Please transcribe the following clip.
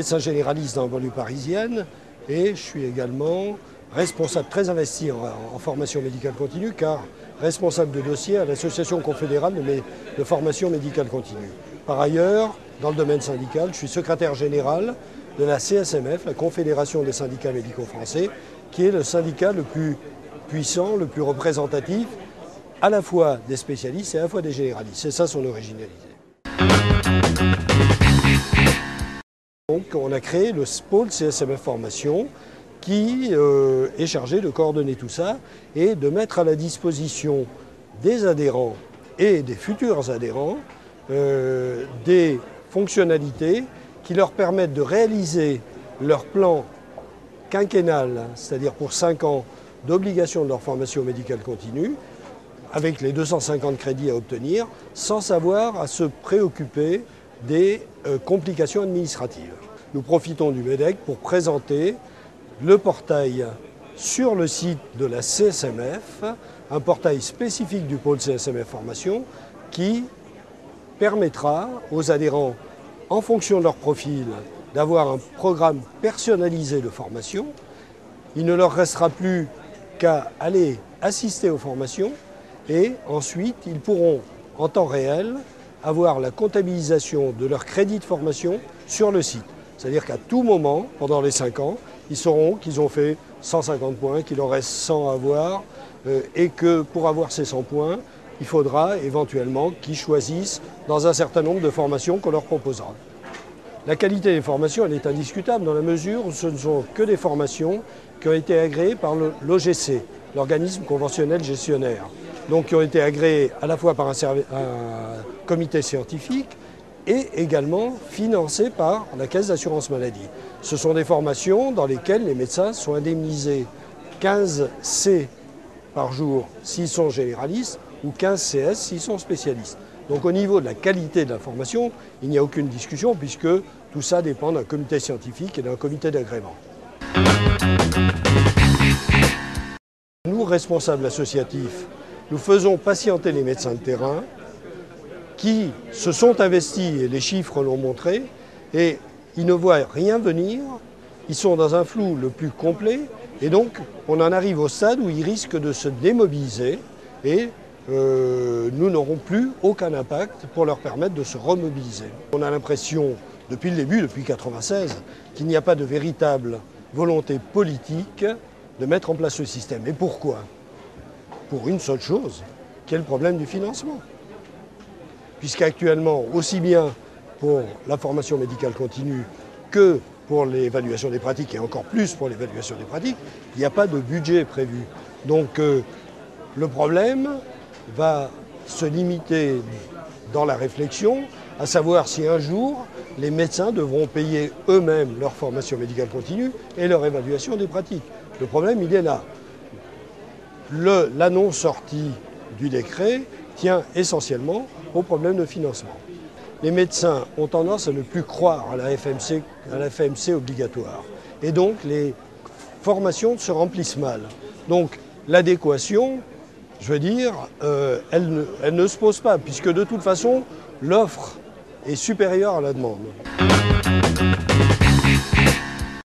médecin généraliste dans la banlieue parisienne et je suis également responsable très investi en formation médicale continue car responsable de dossier à l'Association confédérale de formation médicale continue. Par ailleurs, dans le domaine syndical, je suis secrétaire général de la CSMF, la Confédération des syndicats médicaux français, qui est le syndicat le plus puissant, le plus représentatif, à la fois des spécialistes et à la fois des généralistes. C'est ça son originalité. Donc on a créé le pôle CSMF Formation qui est chargé de coordonner tout ça et de mettre à la disposition des adhérents et des futurs adhérents des fonctionnalités qui leur permettent de réaliser leur plan quinquennal, c'est-à-dire pour 5 ans d'obligation de leur formation médicale continue, avec les 250 crédits à obtenir, sans avoir à se préoccuper des complications administratives. Nous profitons du MEDEC pour présenter le portail sur le site de la CSMF, un portail spécifique du pôle CSMF Formation qui permettra aux adhérents, en fonction de leur profil, d'avoir un programme personnalisé de formation. Il ne leur restera plus qu'à aller assister aux formations et ensuite ils pourront en temps réel avoir la comptabilisation de leur crédit de formation sur le site. C'est-à-dire qu'à tout moment, pendant les 5 ans, ils sauront qu'ils ont fait 150 points, qu'il en reste 100 à avoir et que pour avoir ces 100 points, il faudra éventuellement qu'ils choisissent dans un certain nombre de formations qu'on leur proposera. La qualité des formations, elle est indiscutable dans la mesure où ce ne sont que des formations qui ont été agréées par l'OGC, l'organisme conventionnel gestionnaire. Donc qui ont été agréées à la fois par un comité scientifique et également financées par la Caisse d'assurance maladie. Ce sont des formations dans lesquelles les médecins sont indemnisés 15 C par jour s'ils sont généralistes ou 15 CS s'ils sont spécialistes. Donc au niveau de la qualité de la formation, il n'y a aucune discussion puisque tout ça dépend d'un comité scientifique et d'un comité d'agrément. Nous, responsables associatifs, nous faisons patienter les médecins de terrain qui se sont investis, et les chiffres l'ont montré, et ils ne voient rien venir, ils sont dans un flou le plus complet, et donc on en arrive au stade où ils risquent de se démobiliser, et nous n'aurons plus aucun impact pour leur permettre de se remobiliser. On a l'impression, depuis le début, depuis 1996, qu'il n'y a pas de véritable volonté politique de mettre en place ce système. Et pourquoi? Pour une seule chose, qui est le problème du financement. Puisqu'actuellement, aussi bien pour la formation médicale continue que pour l'évaluation des pratiques, et encore plus pour l'évaluation des pratiques, il n'y a pas de budget prévu. Donc le problème va se limiter dans la réflexion, à savoir si un jour, les médecins devront payer eux-mêmes leur formation médicale continue et leur évaluation des pratiques. Le problème, il est là. L'annonce sortie du décret tient essentiellement au problème de financement. Les médecins ont tendance à ne plus croire à la FMC obligatoire. Et donc, les formations se remplissent mal. Donc, l'adéquation, je veux dire, elle ne se pose pas, puisque de toute façon, l'offre est supérieure à la demande.